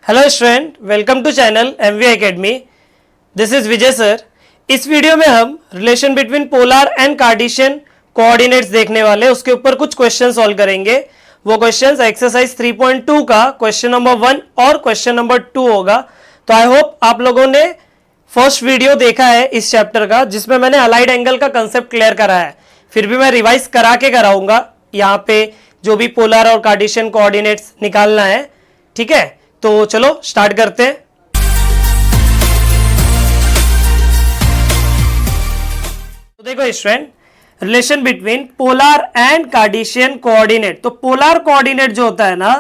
Hello student, welcome to channel MV Academy. This is Vijay sir. इस video में हम relation between polar and Cartesian coordinates देखने वाले हैं। उसके ऊपर कुछ क्वेश्चन सॉल्व करेंगे। वो क्वेश्चंस एक्सरसाइज 3.2 का क्वेश्चन नंबर 1 और क्वेश्चन नंबर 2 होगा। तो आई होप आप लोगों ने फर्स्ट वीडियो देखा है इस चैप्टर का, जिसमें मैंने अलाइड एंगल का कंसेप्ट क्लियर कराया है। फिर भी मैं रिवाइज करा के कराऊंगा यहाँ पे जो भी पोलर और कार्टेशियन कोऑर्डिनेट्स निकालना है। ठीक है, तो चलो स्टार्ट करते हैं। तो देखो student, relation between polar and Cartesian coordinate. तो पोलर कोऑर्डिनेट जो होता है ना,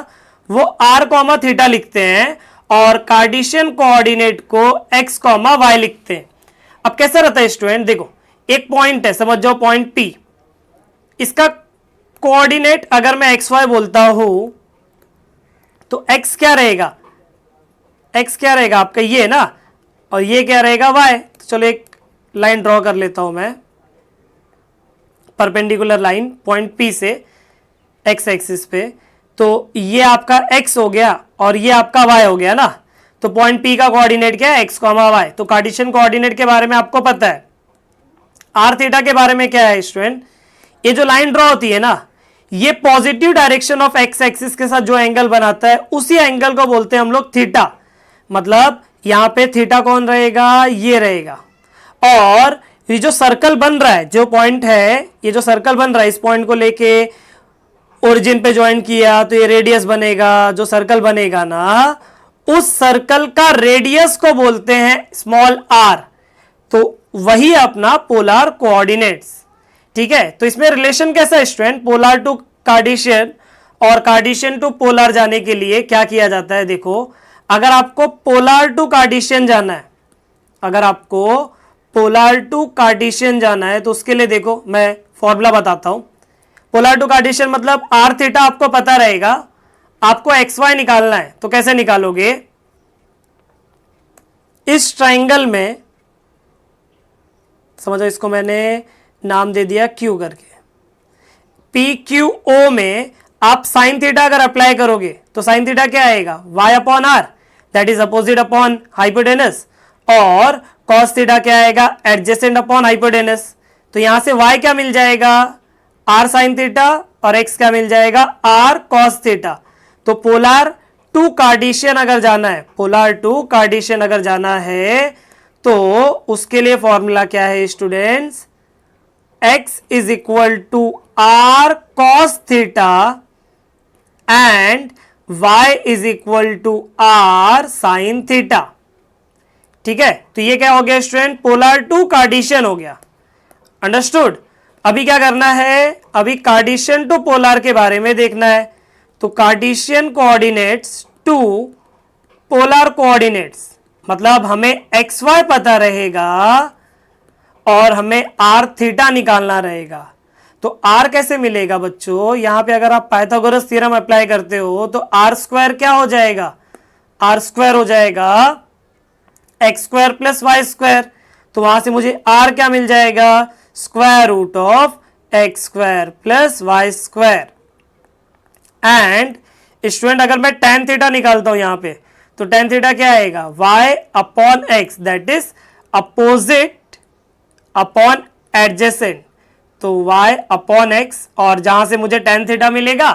वो r, थीटा लिखते हैं और कार्टेशियन कोऑर्डिनेट को x, y लिखते हैं। अब कैसा रहता है स्टूडेंट, देखो एक पॉइंट है, समझ जाओ पॉइंट P। इसका कोऑर्डिनेट अगर मैं xy बोलता हूं तो x क्या रहेगा, x क्या रहेगा आपका ये है ना, और ये क्या रहेगा y। तो चलो एक लाइन ड्रॉ कर लेता हूं मैं, परपेंडिकुलर लाइन पॉइंट P से x एक्सिस पे। तो ये आपका x हो गया और ये आपका y हो गया ना। तो पॉइंट P का कोऑर्डिनेट क्या है, x, y। तो कार्टेशियन कोऑर्डिनेट के बारे में आपको पता है। r थीटा के बारे में क्या है स्टूडेंट, ये जो लाइन ड्रॉ होती है ना, ये positive direction of x axis के साथ जो एंगल बनाता है उसी एंगल को बोलते हैं हम लोग थीटा। मतलब यहां पे थीटा कौन रहेगा, ये रहेगा। और ये जो सर्कल बन रहा है, जो पॉइंट है, ये जो सर्कल बन रहा है, इस पॉइंट को लेके ओरिजिन पे ज्वाइन किया तो ये रेडियस बनेगा। जो सर्कल बनेगा ना, उस सर्कल का रेडियस को बोलते हैं स्मॉल r। तो वही अपना पोलर कोऑर्डिनेट्स। ठीक है, तो इसमें रिलेशन कैसा है स्टूडेंट, पोलर टू कार्टेशियन और कार्टेशियन टू पोलर जाने के लिए क्या किया जाता है। देखो, अगर आपको पोलर टू कार्टेशियन जाना है, अगर आपको पोलर टू कार्टेशियन जाना है तो उसके लिए देखो मैं फॉर्मूला बताता हूं। पोलर टू कार्टेशियन मतलब r थीटा आपको पता रहेगा, आपको xy निकालना है। तो कैसे निकालोगे, इस ट्राइंगल में समझो, इसको मैंने नाम दे दिया Q करके। PQO में आप साइन थीटा अगर अप्लाई करोगे तो साइन थीटा क्या आएगा, y upon r, that is opposite upon hypotenuse. और cos थीटा क्या आएगा, एडजेसेंट अपॉन हाइपोटेनस। तो यहां से y क्या मिल जाएगा, r साइन थीटा, और x क्या मिल जाएगा, r cos थीटा। तो पोलर टू कार्टेशियन अगर जाना है, पोलर टू कार्टेशियन अगर जाना है तो उसके लिए फॉर्मूला क्या है students, x is equal to r cos theta and y is equal to r sine theta. ठीक है, तो ये क्या हो गया स्टूडेंट, पोलर टू कार्टेशियन हो गया। अंडरस्टूड। अभी क्या करना है, अभी कार्टेशियन टू पोलर के बारे में देखना है। तो Cartesian coordinates to polar coordinates, मतलब हमें xy पता रहेगा और हमें r थीटा निकालना रहेगा। तो r कैसे मिलेगा बच्चों, यहां पे अगर आप पाइथागोरस थ्योरम अप्लाई करते हो तो r स्क्वायर क्या हो जाएगा, r स्क्वायर हो जाएगा x square plus y square. तो वहां से मुझे r क्या मिल जाएगा, square root of x square plus y square. And student अगर मैं tan थीटा निकालता हूं यहां पे, तो tan थीटा क्या आएगा, y upon x, that is opposite upon adjacent. तो y अपॉन एक्स, और जहां से मुझे tan थीटा मिलेगा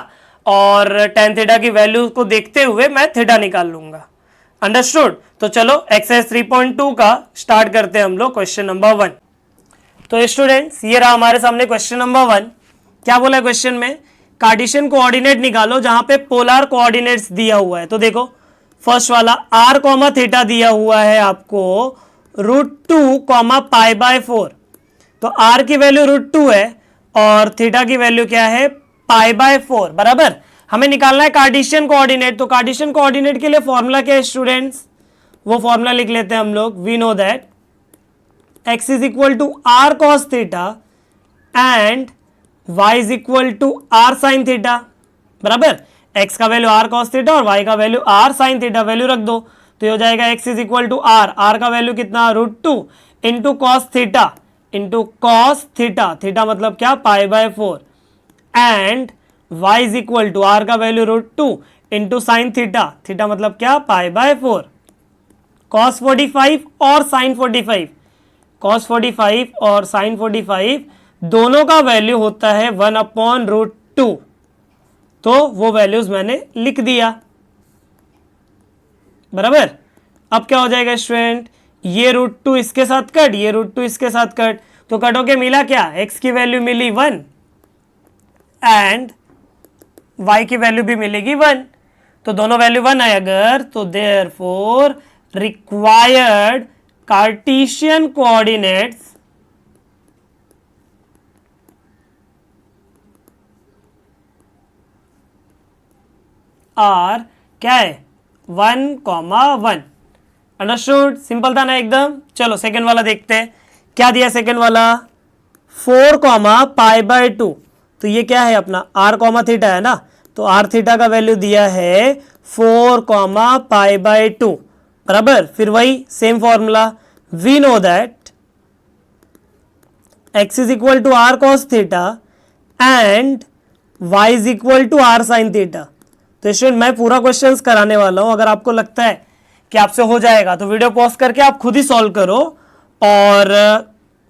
और tan थीटा की वैल्यू को देखते हुए मैं थीटा निकाल लूंगा। अंडरस्टूड। तो चलो एक्सरसाइज 3.2 का स्टार्ट करते हैं हम लोग क्वेश्चन नंबर 1। तो स्टूडेंट्स ये रहा हमारे सामने क्वेश्चन नंबर 1। क्या बोला है क्वेश्चन में, कार्टेशियन कोऑर्डिनेट निकालो जहां पे पोलर कोऑर्डिनेट्स दिया हुआ है। तो देखो फर्स्ट वाला r, थीटा दिया हुआ है आपको √2, π/4। तो r की वैल्यू √2 है और थीटा की वैल्यू क्या है, π/4 बराबर। हमें निकालना है कार्टेशियन कोऑर्डिनेट। तो कार्टेशियन कोऑर्डिनेट के लिए फॉर्मूला क्या है स्टूडेंट्स, वो फॉर्मूला लिख लेते हैं हम लोग। We know that x is equal to r cos theta and y is equal to r sin theta बराबर। x का वैल्यू r cos थीटा और y का value r sin theta, value रख दो। तो ये हो जाएगा x is equal to r का वैल्यू कितना, √2 into cos theta, into cos theta, theta मतलब क्या, π/4 and y is equal to r का value √2 into sine theta, theta मतलब क्या, पाई बाय 4, कॉस 45 और साइन 45, कॉस 45 और साइन 45 दोनों का वैल्यू होता है 1/√2, तो वो वैल्यूज मैंने लिख दिया, बराबर। अब क्या हो जाएगा स्टूडेंट, ये √2 इसके साथ कट, ये √2 इसके साथ कट, तो कट होके मिला क्या, x की वैल्यू मिली 1 एंड y की वैल्यू भी मिलेगी 1, तो दोनों वैल्यू 1 है अगर, तो therefore required Cartesian coordinates are क्या है, 1,1। अंडरस्टूड, सिंपल था ना एकदम। चलो सेकंड वाला देखते हैं, क्या दिया सेकंड वाला, 4,π/2, तो ये क्या है अपना r, थीटा है ना, तो r थीटा का वैल्यू दिया है 4,π/2, बराबर। फिर वही same formula, we know that x is equal to r cos theta and y is equal to r sin theta. तो स्टूडेंट मैं पूरा क्वेश्चंस कराने वाला हूं, अगर आपको लगता है कि आपसे हो जाएगा तो वीडियो पॉज करके आप खुद ही सॉल्व करो, और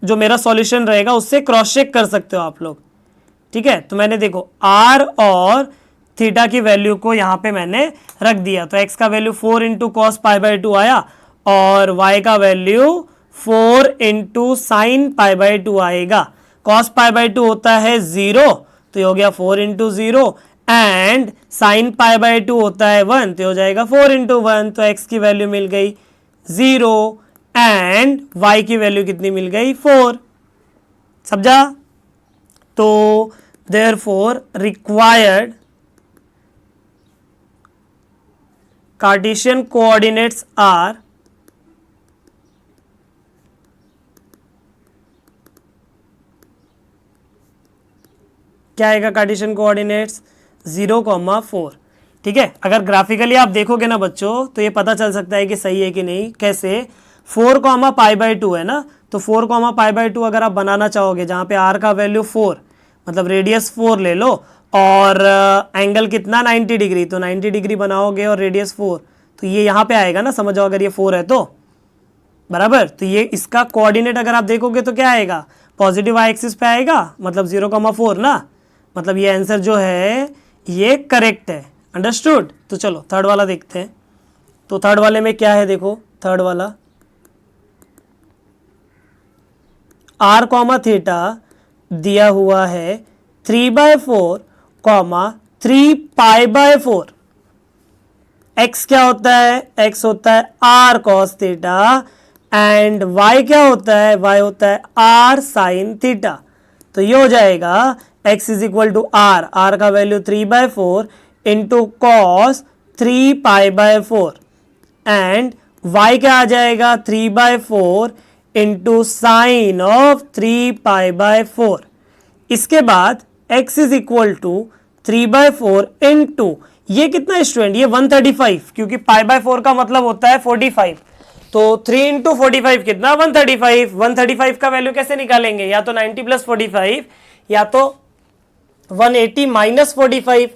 जो मेरा सॉल्यूशन रहेगा उससे क्रॉस चेक कर सकते हो आप लोग, ठीक है। तो मैंने देखो r और थीटा की वैल्यू को यहाँ पे मैंने रख दिया, तो x का वैल्यू 4 इंटू कॉस π/2 आया और y का वैल्यू 4 इंटू साइन π/2 आएगा। कॉस π/2 होता है 0, तो ये हो गया 4 इंटू 0, एंड साइन π/2 होता है 1, तो हो जाएगा 4 इंटू 1, तो x की वैल्यू मिल गई 0 एंड y की वैल्यू कितनी मिल गई 4, समझा। तो therefore required Cartesian coordinates are क्या आएगा, कार्टेशियन कोऑर्डिनेट्स 0,4, ठीक है। अगर ग्राफिकली आप देखोगे ना बच्चों तो ये पता चल सकता है कि सही है कि नहीं, कैसे, 4,π/2 है ना, तो 4,π/2 अगर आप बनाना चाहोगे जहाँ पे r का वैल्यू 4, मतलब रेडियस 4 ले लो और एंगल कितना 90 डिग्री, तो 90 डिग्री बनाओगे और रेडियस 4, तो ये यहाँ पे आएगा ना, समझ जाओ अगर ये 4 है तो, बराबर। तो ये इसका कोऑर्डिनेट अगर आप देखोगे तो क्या आएगा, पॉजिटिव y एक्सिस पे आएगा, मतलब 0,4 ना, मतलब ये आंसर जो है ये करेक्ट है। अंडरस्टूड। तो चलो थर्ड वाला देखते हैं। तो थर्ड वाले में क्या है, देखो थर्ड वाला, r कॉमा थीटा दिया हुआ है 3/4 कॉमा 3π/4, x क्या होता है, x होता है r cos theta and y क्या होता है, y होता है r sin थीटा। तो ये हो जाएगा x is equal to r, r का value 3/4 into cos 3π/4 and y क्या आ जाएगा 3/4 इंटू साइन ऑफ 3π/4। इसके बाद x is equal to 3/4 into ये कितना स्टूडेंट, ये 135, क्योंकि π/4 का मतलब होता है 45, तो 3 इंटू 45 कितना 135। 135 का वैल्यू कैसे निकालेंगे, या तो 90 प्लस 45 या तो 180 माइनस 45।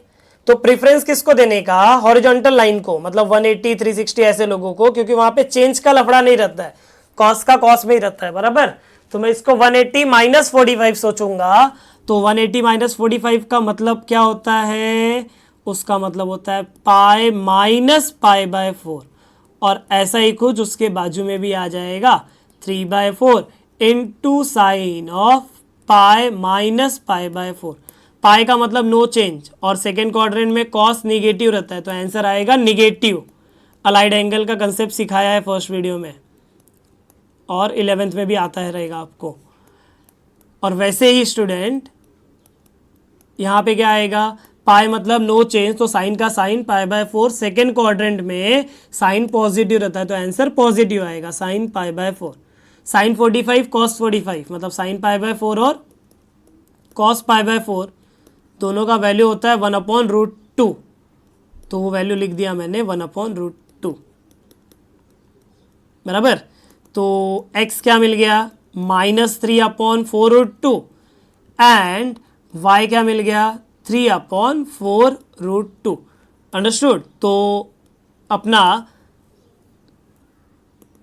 तो प्रेफरेंस किसको देने का, हॉरिजॉन्टल लाइन को, मतलब 180 360 ऐसे लोगों को, क्योंकि वहां पे चेंज का लफड़ा नहीं रहता है, कॉस का कॉस में ही रहता है, बराबर। तो मैं इसको 180 माइनस 45 सोचूंगा, तो 180 माइनस 45 का मतलब क्या होता है, उसका मतलब होता है पाई माइनस π/4, और ऐसा ही कुछ उसके बाजू में भी आ जाएगा 3/4 into sine of pi minus π/4। Pi का मतलब नो चेंज, और सेकेंड क्वाड्रेंट में कॉस निगेटिव रहता है, तो आंसर आएगा निगेटिव। अलाइड एंगल का कंसेप्ट सिखाया है फर्स्ट वीडियो में, और 11th में भी आता है रहेगा आपको। और वैसे ही स्टूडेंट यहाँ पे क्या आएगा, पाई मतलब नो चेंज, तो साइन का साइन π/4, सेकेंड क्वाड्रेंट में साइन पॉजिटिव रहता है, तो आंसर पॉजिटिव आएगा साइन π/4। साइन 45 कॉस 45, मतलब साइन π/4 और कॉस π/4 दोनों का वैल्यू होता है 1/√2, तो वो वैल्यू लिख दिया मैंने 1/√2, बराबर। तो x क्या मिल गया, -3/4√2 एंड y क्या मिल गया 3/4√2। अंडरस्टूड। तो अपना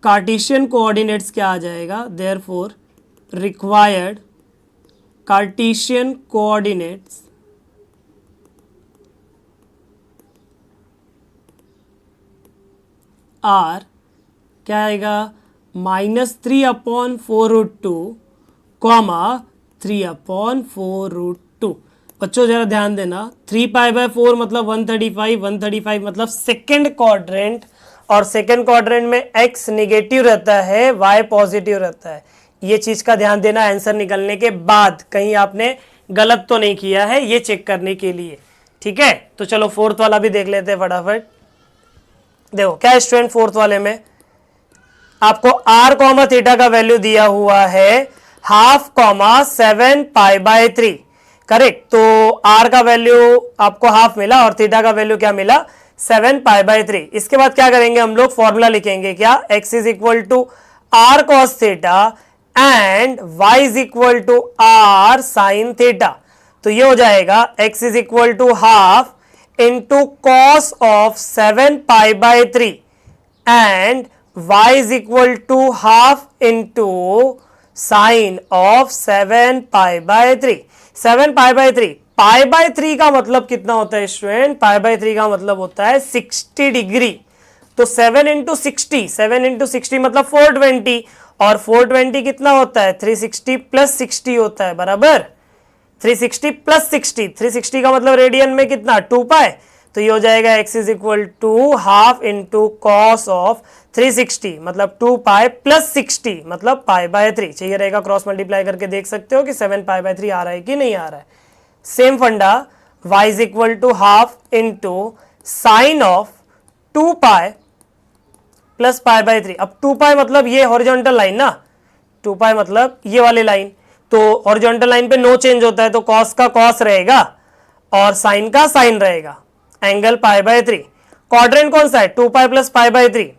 कार्टेशियन कोऑर्डिनेट्स क्या आ जाएगा, therefore required Cartesian coordinates are क्या आएगा, -3/4√2 कॉमा 3/4√2। बच्चों जरा ध्यान देना, 3π/4 मतलब 135, 135 मतलब सेकेंड क्वाड्रेंट, और सेकेंड क्वाड्रेंट में x निगेटिव रहता है, y पॉजिटिव रहता है। ये चीज का ध्यान देना आंसर निकलने के बाद, कहीं आपने गलत तो नहीं किया है, ये चेक करने के लिए। ठीक है, तो चलो फोर्थ वाला भी देख लेते हैं फटाफट। देखो क्या स्टूडेंट, फोर्थ वाले में आपको r कॉमा थीटा का वैल्यू दिया हुआ है 1/2, 7π/3। करेक्ट, तो r का वैल्यू आपको हाफ मिला और थीटा का वैल्यू क्या मिला, 7π/3। इसके बाद क्या करेंगे हम लोग, फॉर्मूला लिखेंगे क्या, x is equal to r cos theta and y is equal to r sin theta. तो ये हो जाएगा x is equal to half into cos of 7π/3 and y is equal to half into sine of 7π/3। 7π/3, π/3 का मतलब कितना होता है student, π/3 का मतलब होता है 60 डिग्री। तो 7 इंटू 60, 7 इंटू 60 मतलब 420, और 420 कितना होता है, 360 प्लस 60 होता है, बराबर 360 प्लस 60, 360 का मतलब रेडियन में कितना, 2π। तो ये हो जाएगा x is equal to half into cos of 360 मतलब 2π प्लस 60 मतलब π/3। चाहिए रहेगा, क्रॉस मल्टीप्लाई करके देख सकते हो कि 7π/3 आ रहा है कि नहीं आ रहा है। सेम फंडा, y is equal to half into sine of 2π plus π/3। अब 2π मतलब ये हॉरिजॉन्टल लाइन ना, 2π मतलब ये वाली लाइन, तो हॉरिजॉन्टल लाइन पे नो चेंज होता है, तो कॉस का कॉस रहेगा और साइन का साइन रहेगा, एंगल π/3। क्वाड्रेंट कौन सा है, 2π प्लस π/3,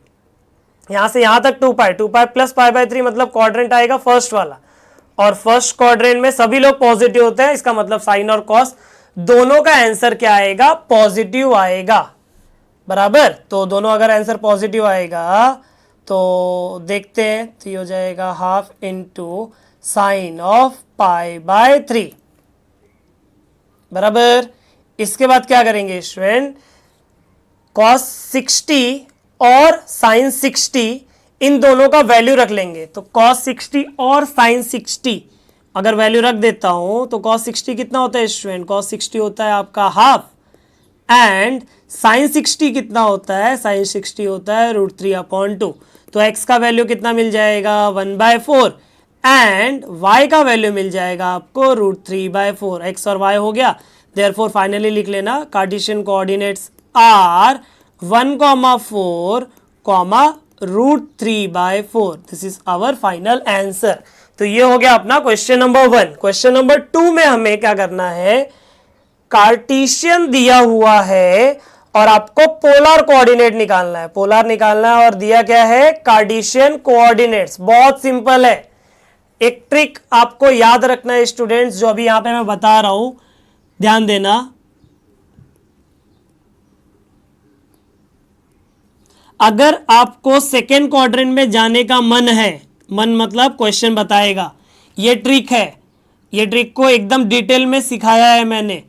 यहां से यहां तक 2π, 2π प्लस π/3 मतलब क्वाड्रेंट आएगा फर्स्ट वाला, और फर्स्ट क्वाड्रेंट में सभी लोग पॉजिटिव होते हैं, इसका मतलब साइन और कॉस दोनों का आंसर क्या आएगा, पॉजिटिव आएगा, बराबर। तो दोनों अगर आंसर पॉजिटिव आएगा तो देखते हैं, तो ये हो जाएगा हाफ इंटू साइन ऑफ π/3, बराबर। इसके बाद क्या करेंगे स्टूडेंट, cos 60 और sin 60 इन दोनों का वैल्यू रख लेंगे। तो cos 60 और sin 60 अगर वैल्यू रख देता हूं तो cos 60 कितना होता है स्टूडेंट, cos 60 होता है आपका हाफ, एंड sin 60 कितना होता है, sin 60 होता है √3/2। तो x का वैल्यू कितना मिल जाएगा, 1/4, एंड y का वैल्यू मिल जाएगा आपको √3/4। x और y हो गया, देयरफॉर फाइनली लिख लेना, Cartesian coordinates are 1,4, √3/4। This is our final answer. तो ये हो गया अपना क्वेश्चन नंबर 1। क्वेश्चन नंबर 2 में हमें क्या करना है, कार्टेशियन दिया हुआ है और आपको पोलर कोऑर्डिनेट निकालना है, पोलर निकालना है, और दिया क्या है, कार्टेशियन कोऑर्डिनेट्स। बहुत सिंपल है, एक ट्रिक आपको याद रखना है स्टूडेंट्स, जो अभी यहां पे मैं बता रहा हूं, ध्यान देना। अगर आपको सेकेंड क्वाड्रेंट में जाने का मन है, मन मतलब क्वेश्चन बताएगा, ये ट्रिक है, ये ट्रिक को एकदम डिटेल में सिखाया है मैंने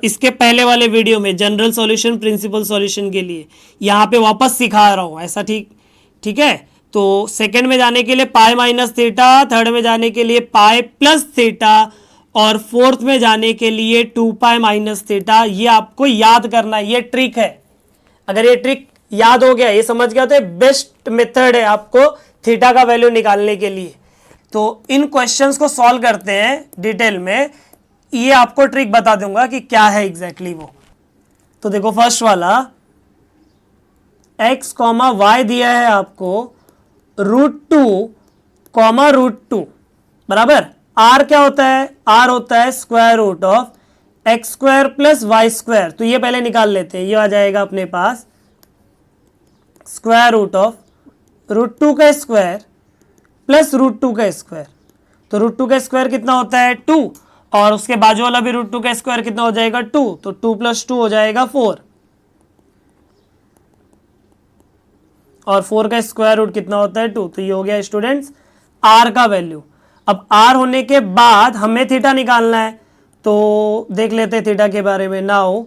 इसके पहले वाले वीडियो में, जनरल सॉल्यूशन, प्रिंसिपल सॉल्यूशन के लिए, यहां पे वापस सिखा रहा हूं ऐसा, ठीक है। तो सेकेंड में जाने के लिए पाई माइनस थीटा, थर्ड में जाने के लिए पाई प्लस थीटा, और फोर्थ में जाने के लिए 2π माइनस थीटा। ये आपको याद करना है, ये ट्रिक है। अगर ये ट्रिक याद हो गया, ये समझ गया, तो बेस्ट मेथड है आपको थीटा का वैल्यू निकालने के लिए। तो इन क्वेश्चंस को सॉल्व करते हैं डिटेल में, ये आपको ट्रिक बता दूंगा कि क्या है एग्जैक्टली वो। तो देखो फर्स्ट वाला, x, y दिया है आपको √2, √2, बराबर। r क्या होता है, r होता है square root of x² plus y²। तो ये पहले निकाल लेते हैं, ये आ जाएगा अपने पास स्क्वायर रूट ऑफ √2 का स्क्वायर प्लस √2 का स्क्वायर। तो √2 का स्क्वायर कितना होता है, 2, और उसके बाजू वाला भी √2 का स्क्वायर कितना हो जाएगा, 2, तो 2 + 2 हो जाएगा 4, और 4 का स्क्वायर रूट कितना होता है 2। तो ये हो गया स्टूडेंट्स आर का वैल्यू। अब आर होने के बाद हमें थीटा निकालना है, तो देख लेते हैं थीटा के बारे में। नाउ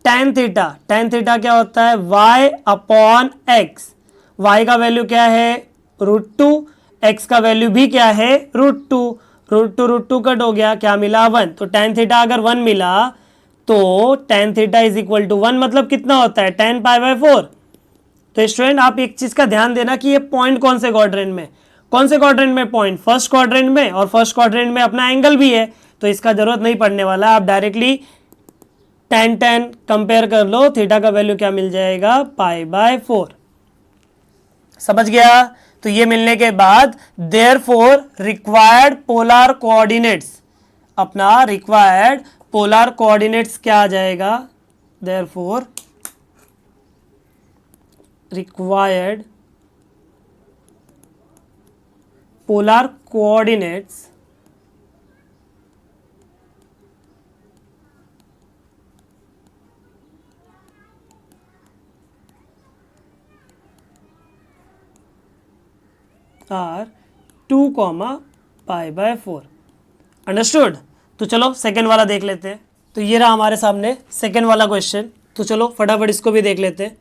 टेन थीटा क्या होता है y अपॉन एक्स। वाई का वैल्यू क्या है √2, एक्स का वैल्यू भी क्या है √2। √2 कट हो गया, क्या मिला 1। तो टेन थीटा अगर 1 मिला तो tan theta is equal to 1 मतलब कितना होता है 10 पाई बाय 4। तो स्टूडेंट आप एक चीज का ध्यान देना कि ये पॉइंट कौन से क्वाड्रेंट में, कौन से क्वाड्रेंट में पॉइंट, फर्स्ट क्वाड्रेंट में, और फर्स्ट क्वाड्रेंट में अपना एंगल भी है, तो इसका जरूरत नहीं पड़ने वाला। आप डायरेक्टली tan कंपेयर कर लो, थीटा का वैल्यू क्या मिल जाएगा पाई बाय 4। समझ गया। तो ये मिलने के बाद देयरफॉर रिक्वायर्ड पोलर कोऑर्डिनेट्स, अपना रिक्वायर्ड पोलर कोऑर्डिनेट्स क्या आ जाएगा, therefore required polar coordinates are 2, pi by 4। Understood. तो चलो सेकेंड वाला देख लेते हैं। तो ये रहा हमारे सामने सेकेंड वाला क्वेश्चन। तो चलो फटाफट इसको भी देख लेते हैं।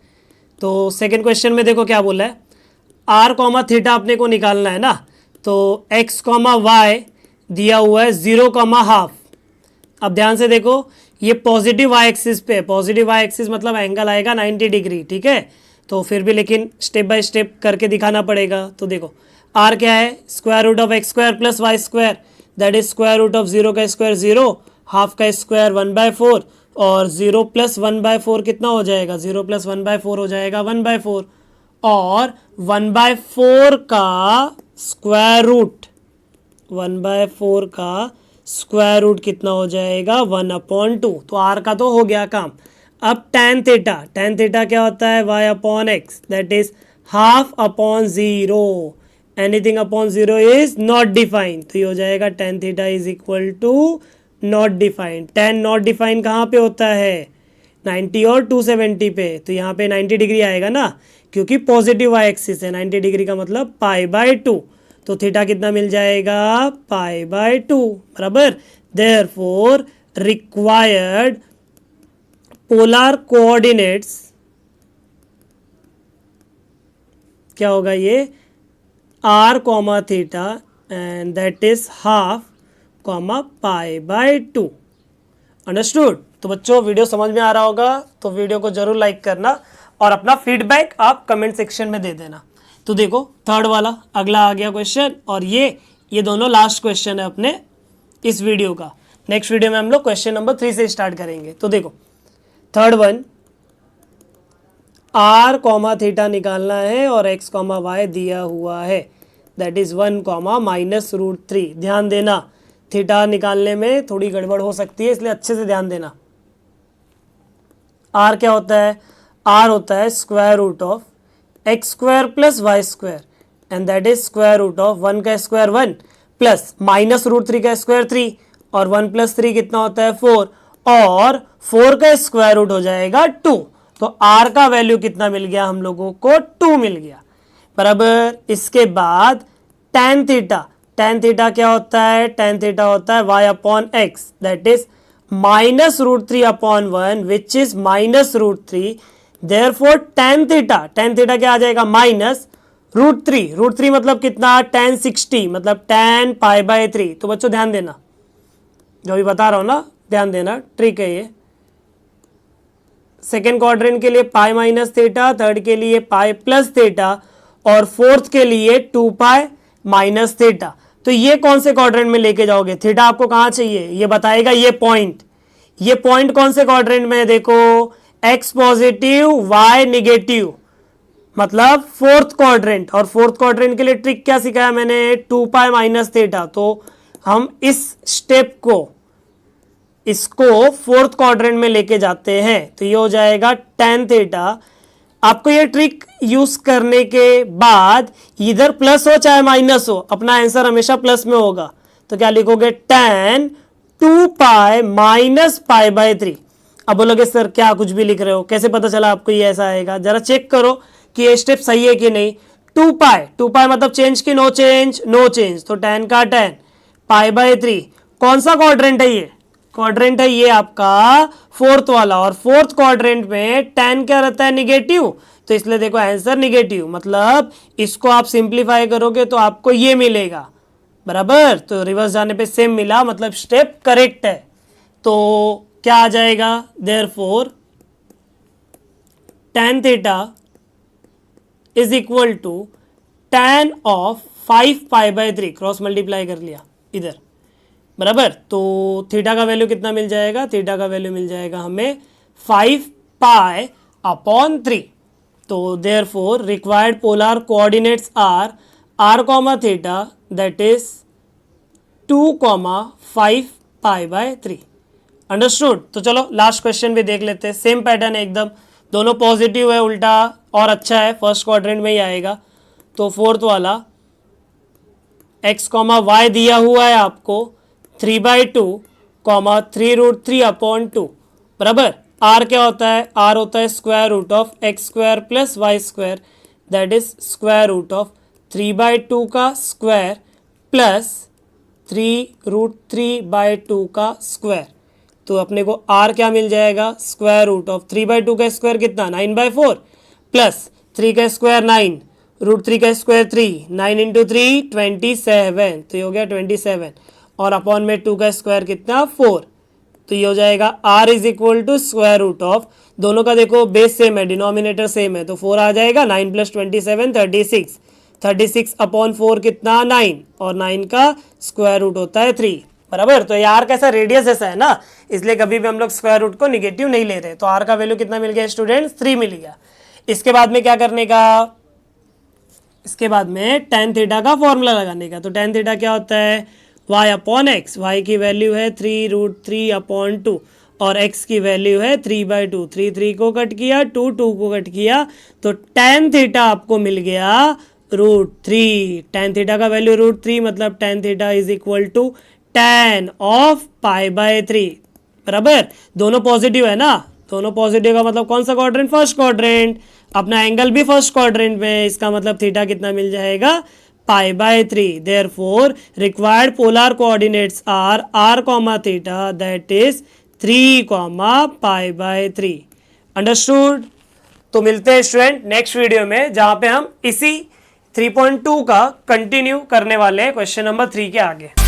तो सेकेंड क्वेश्चन में देखो क्या बोला है, आर कॉमा थीटा अपने को निकालना है ना। तो एक्स कॉमा वाई दिया हुआ है 0,5। अब ध्यान से देखो ये पॉजिटिव वाई एक्सिस पे, पॉजिटिव वाई एक्सिस मतलब एंगल आएगा 90 डिग्री, ठीक है। तो फिर भी लेकिन स्टेप बाय स्टेप करके दिखाना पड़ेगा। तो देखो आर क्या है square root of x square plus y square, that is square root of 0 का स्क्वायर 0, हाफ का स्क्वायर 1/4, और 0 प्लस 1/4 कितना हो जाएगा, 0 प्लस 1/4 हो जाएगा 1/4, और 1/4 का स्क्वायर रूट, 1/4 का स्क्वायर रूट कितना हो जाएगा 1/2। तो आर का तो हो गया काम। अब टेन थीटा क्या होता है y upon x, that is half upon 0, anything upon 0 is not defined. तो ये हो जाएगा tan theta is equal to not defined. Tan not defined कहाँ पे होता है 90 और 270 पे, तो यहाँ पे 90 डिग्री आएगा ना, क्योंकि पॉजिटिव वाई एक्सिस है। 90 डिग्री का मतलब पाई बाय 2, तो थीटा कितना मिल जाएगा पाई बाय 2 बराबर। देयरफॉर रिक्वायर्ड पोलर कोऑर्डिनेट्स क्या होगा ये R comma theta and that is half comma pi by 2। Understood. तो बच्चों वीडियो समझ में आ रहा होगा तो वीडियो को जरूर लाइक करना और अपना फीडबैक आप कमेंट सेक्शन में दे देना। तो देखो थर्ड वाला अगला आ गया क्वेश्चन, और ये दोनों लास्ट क्वेश्चन है अपने इस वीडियो का। नेक्स्ट वीडियो में हम लोग क्वेश्चन नंबर 3 से स्टार्ट करेंगे। तो देखो third one, R comma theta निकालना है और एक्स कॉमा वाई दिया हुआ है, दैट इज 1, -√3। ध्यान देना थीटा निकालने में थोड़ी गड़बड़ हो सकती है, इसलिए अच्छे से ध्यान देना। आर क्या होता है, आर होता है square root of x square plus y square, and that is square root of 1 का स्क्वायर 1 प्लस -√3 का स्क्वायर 3, और 1 + 3 कितना होता है 4, और 4 का स्क्वायर रूट हो जाएगा 2। तो आर का वैल्यू कितना मिल गया हम लोगों को 2 मिल गया बराबर। इसके बाद tan थीटा क्या होता है, tan थीटा होता है y upon x, that is -√3/1 which is -√3। Therefore tan theta क्या आ जाएगा -√3 मतलब कितना tan 60 मतलब tan पाई बाय 3। तो बच्चों ध्यान देना जो अभी बता रहा हूं ना, ध्यान देना, ट्रिक है ये। सेकेंड क्वाड्रेंट के लिए पाई माइनस थीटा, थर्ड के लिए पाई प्लस थीटा, और फोर्थ के लिए 2 पाई माइनस थीटा। तो ये कौन से क्वाड्रेंट में लेके जाओगे, थीटा आपको कहां चाहिए ये बताएगा ये पॉइंट कौन से क्वाड्रेंट में है। देखो एक्स पॉजिटिव वाई निगेटिव मतलब फोर्थ क्वाड्रेंट, और फोर्थ क्वाड्रेंट के लिए ट्रिक क्या सिखाया मैंने 2 पाई माइनस थीटा। तो हम इस स्टेप को इसको फोर्थ क्वाड्रेंट में लेके जाते हैं, तो ये हो जाएगा tan थीटा। आपको ये ट्रिक यूज करने के बाद इधर प्लस हो चाहे माइनस हो, अपना आंसर हमेशा प्लस में होगा। तो क्या लिखोगे tan 2 pi minus pi by 3। अब बोलोगे सर क्या कुछ भी लिख रहे हो, कैसे पता चला आपको ये ऐसा आएगा, जरा चेक करो कि ये स्टेप सही है कि नहीं। 2 पाई मतलब चेंज की नो चेंज, नो चेंज, तो tan का tan, π/3 कौन सा क्वाड्रेंट है ये, क्वाड्रेंट है ये आपका फोर्थ वाला, और फोर्थ क्वाड्रेंट में tan क्या रहता है, निगेटिव, तो इसलिए देखो आंसर निगेटिव, मतलब इसको आप सिंप्लीफाई करोगे तो आपको ये मिलेगा, बराबर। तो रिवर्स जाने पे सेम मिला, मतलब स्टेप करेक्ट है। तो क्या आ जाएगा, therefore tan theta is equal to tan of 5π/3, cross multiply कर लिया इधर, बराबर। तो थीटा का वैल्यू कितना मिल जाएगा, थीटा का वैल्यू मिल जाएगा हमें 5π/3। तो therefore required polar coordinates are r, theta that is 2,5π/3। Understood. तो चलो लास्ट क्वेश्चन भी देख लेते हैं, सेम पैटर्न है एकदम, दोनों पॉजिटिव है, उल्टा और अच्छा है, फर्स्ट क्वाड्रेंट में ही आएगा। तो फोर्थ वाला x, y दिया हुआ है आपको 3/2, 3√3/2, बराबर। r क्या होता है, r होता है square root of x² plus y², that is square root of 3/2 का स्क्वायर प्लस 3√3/2 का स्क्वायर। तो अपने को r क्या मिल जाएगा, स्क्वायर रूट ऑफ 3/2 का स्क्वायर कितना, 9/4 प्लस 3 का स्क्वायर 9, √3 का स्क्वायर 3, 9 इंटू 3 27, तो ये हो गया 27, और अपॉन में 2 का स्क्वायर कितना 4, तो ये हो जाएगा r is equal to square root of, दोनों का देखो बेस सेम है, डिनोमिनेटर सेम है, तो 4 आ जाएगा, 9 प्लस 27 36, 36 अपॉन 4 कितना 9, और 9 का स्क्वायर रूट होता है 3, बराबर। तो यार कैसा रेडियस ऐसा है ना, इसलिए कभी भी हम लोग स्क्वायर रूट को निगेटिव नहीं ले रहे। तो r का वैल्यू कितना मिल गया स्टूडेंट्स, 3 मिल गया। इसके बाद में क्या करने का, इसके बाद में tan थीटा का फॉर्मूला लगाने का। तो tan थीटा क्या होता है, y/x, y की वैल्यू है 3√3/2 और x की वैल्यू है 3/2, 3 को कट किया, 2 को कट किया, तो tan थीटा आपको मिल गया √3। tan थीटा का वैल्यू √3, मतलब tan theta is equal to tan of π/3, बराबर। दोनों पॉजिटिव है ना, दोनों पॉजिटिव का मतलब कौन सा क्वाड्रेंट, फर्स्ट क्वाड्रेंट, अपना एंगल भी फर्स्ट क्वाड्रेंट में, इसका मतलब थीटा कितना मिल जाएगा, π/3। Therefore required polar coordinates are r, theta that is 3,π/3। Understood. तो मिलते हैं स्टूडेंट नेक्स्ट वीडियो में, जहां पे हम इसी 3.2 का कंटिन्यू करने वाले हैं क्वेश्चन नंबर 3 के आगे।